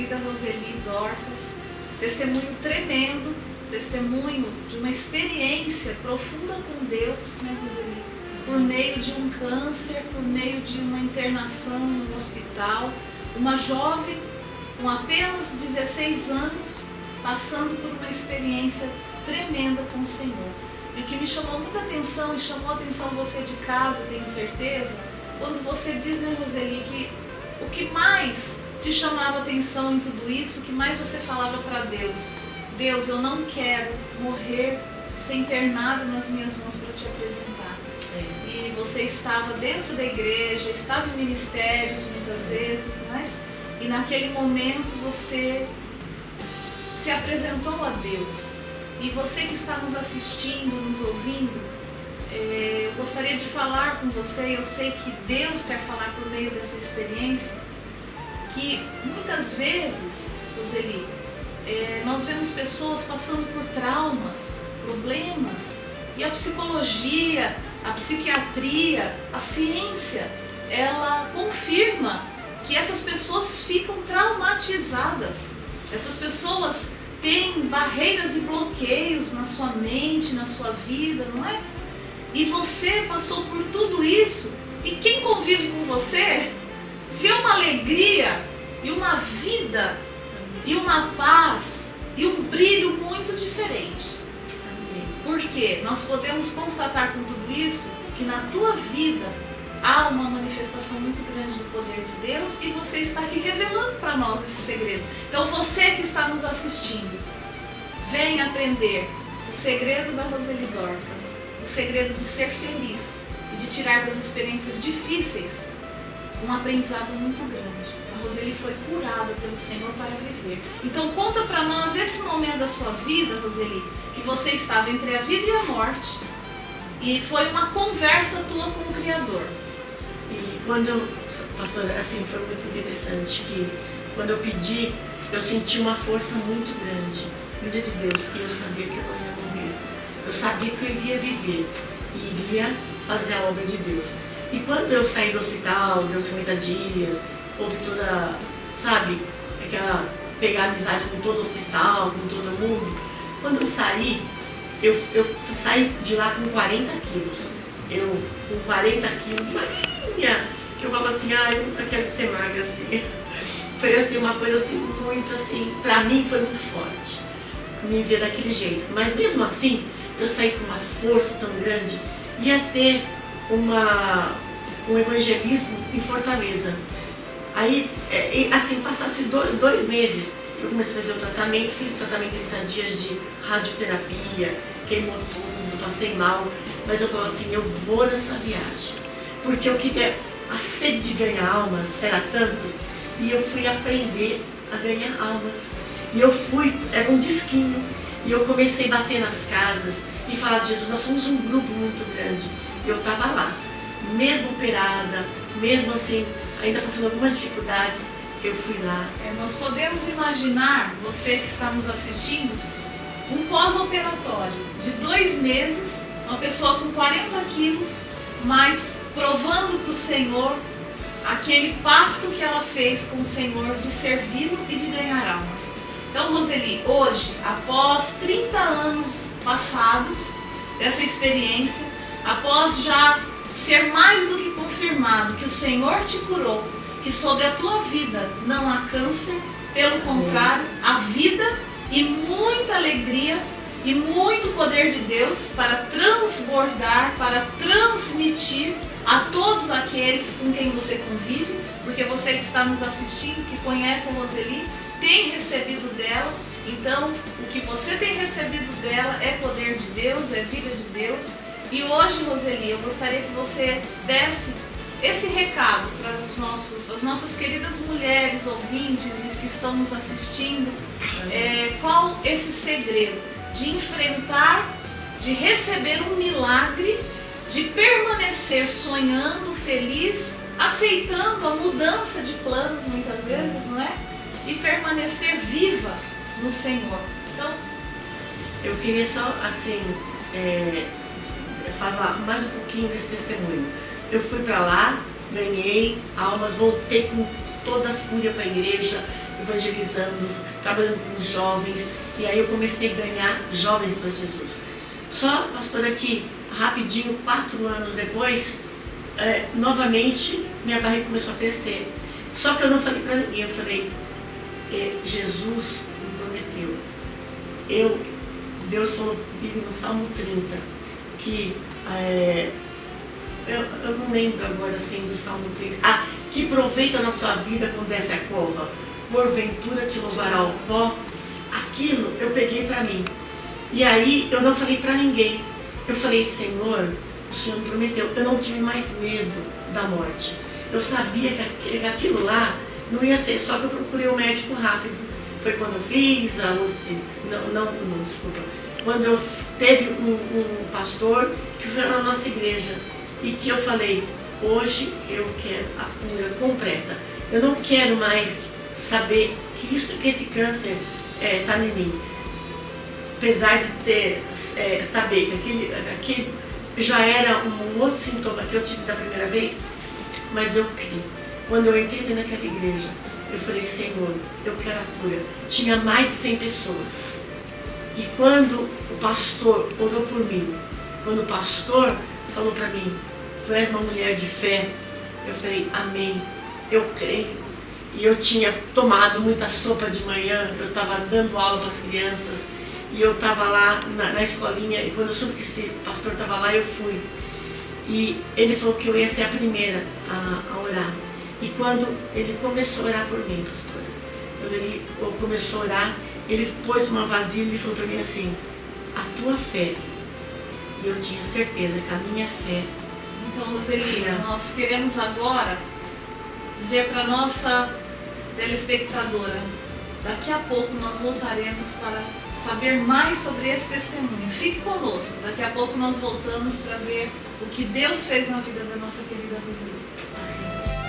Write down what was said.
querida Roseli Dorcas, testemunho tremendo, testemunho de uma experiência profunda com Deus, né, Roseli? Por meio de um câncer, por meio de uma internação no hospital, uma jovem com apenas 16 anos, passando por uma experiência tremenda com o Senhor. E o que me chamou muita atenção, e chamou a atenção você de casa, tenho certeza, quando você diz, né, Roseli, que o que mais te chamava atenção em tudo isso, o que mais você falava para Deus: Deus, eu não quero morrer sem ter nada nas minhas mãos para te apresentar. E você estava dentro da igreja, estava em ministérios muitas vezes, né? E naquele momento você se apresentou a Deus. E você que está nos assistindo, nos ouvindo, eu gostaria de falar com você, eu sei que Deus quer falar por meio dessa experiência, que muitas vezes, Roseli, nós vemos pessoas passando por traumas, problemas, e a psicologia, a psiquiatria, a ciência, ela confirma que essas pessoas ficam traumatizadas. Essas pessoas têm barreiras e bloqueios na sua mente, na sua vida, não é? E você passou por tudo isso, e quem convive com você vê uma alegria e uma vida e uma paz e um brilho muito diferente. Porque nós podemos constatar com tudo isso que na tua vida há uma manifestação muito grande do poder de Deus, e você está aqui revelando para nós esse segredo. Então você que está nos assistindo, vem aprender o segredo da Roseli Dorcas, o segredo de ser feliz e de tirar das experiências difíceis um aprendizado muito grande. A Roseli foi curada pelo Senhor para viver. Então conta para nós esse momento da sua vida, Roseli, que você estava entre a vida e a morte, e foi uma conversa tua com o Criador. E quando, pastor, assim, foi muito interessante que quando eu pedi, eu senti uma força muito grande, vinda de Deus, que eu sabia que eu não ia morrer. Eu sabia que eu iria viver e iria fazer a obra de Deus. E quando eu saí do hospital, deu 50 dias, houve toda, sabe, aquela pegar amizade com todo o hospital, com todo mundo. Quando eu saí, eu saí de lá com 40 quilos. Eu com 40 quilos, magrinha, que eu falo assim, eu nunca quero ser magra assim. Foi assim, uma coisa assim, muito assim, pra mim foi muito forte, me ver daquele jeito. Mas mesmo assim, eu saí com uma força tão grande, ia ter um evangelismo em Fortaleza. Aí, assim, passasse 2 meses, eu comecei a fazer o tratamento, fiz o tratamento 30 dias de radioterapia, queimou tudo, passei mal, mas eu falava assim, eu vou nessa viagem, porque eu queria, a sede de ganhar almas era tanto, e eu fui aprender a ganhar almas. E eu fui, era um disquinho, e eu comecei a bater nas casas e falar de Jesus, nós somos um grupo muito grande. E eu estava lá, mesmo operada, mesmo assim, ainda passando algumas dificuldades, eu fui lá. Nós podemos imaginar, você que está nos assistindo, um pós-operatório de 2 meses, uma pessoa com 40 quilos, mas provando para o Senhor aquele pacto que ela fez com o Senhor de servi-lo e de ganhar almas. Então, Roseli, hoje, após 30 anos passados dessa experiência, após já ser mais do que confirmado que o Senhor te curou, que sobre a tua vida não há câncer, pelo contrário, há vida e muita alegria e muito poder de Deus para transbordar, para transmitir a todos aqueles com quem você convive, porque você que está nos assistindo, que conhece a Roseli, tem recebido dela. Então, o que você tem recebido dela é poder de Deus, é vida de Deus. E hoje, Roseli, eu gostaria que você desse esse recado para as nossas queridas mulheres ouvintes que estão nos assistindo. Qual esse segredo de enfrentar, de receber um milagre, de permanecer sonhando, feliz, aceitando a mudança de planos muitas vezes, não é? E permanecer viva no Senhor. Então, eu queria só, assim, falar mais um pouquinho desse testemunho. Eu fui para lá, ganhei almas, voltei com toda a fúria para a igreja, evangelizando, trabalhando com jovens, e aí eu comecei a ganhar jovens para Jesus. Só, pastora, que rapidinho, 4 anos depois, novamente minha barriga começou a crescer. Só que eu não falei para ninguém, eu falei, Jesus me prometeu. Deus falou comigo no Salmo 30, que eu não lembro agora assim do Salmo 30. Que proveita na sua vida quando desce a cova, porventura te louvará o pó. Aquilo eu peguei para mim. E aí eu não falei para ninguém. Eu falei, Senhor, o Senhor me prometeu. Eu não tive mais medo da morte. Eu sabia que aquilo lá não ia ser, só que eu procurei o médico rápido. Foi quando eu fiz a desculpa. Quando eu teve um pastor que foi na nossa igreja e que eu falei, hoje eu quero a cura completa. Eu não quero mais saber que esse câncer está em mim. Apesar de saber que aquele já era um outro sintoma que eu tive da primeira vez, mas eu criei. Quando eu entrei naquela igreja, eu falei, Senhor, eu quero a cura. Tinha mais de 100 pessoas. E quando o pastor orou por mim, quando o pastor falou para mim, tu és uma mulher de fé, eu falei, amém, eu creio. E eu tinha tomado muita sopa de manhã, eu estava dando aula para as crianças, e eu estava lá na escolinha, e quando eu soube que esse pastor estava lá, eu fui. E ele falou que eu ia ser a primeira a orar. E quando ele começou a orar por mim, pastora, quando ele começou a orar, ele pôs uma vasilha e falou para mim assim, a tua fé. E eu tinha certeza que a minha fé. Então, Roseli, nós queremos agora dizer para nossa telespectadora, daqui a pouco nós voltaremos para saber mais sobre esse testemunho. Fique conosco, daqui a pouco nós voltamos para ver o que Deus fez na vida da nossa querida Roseli.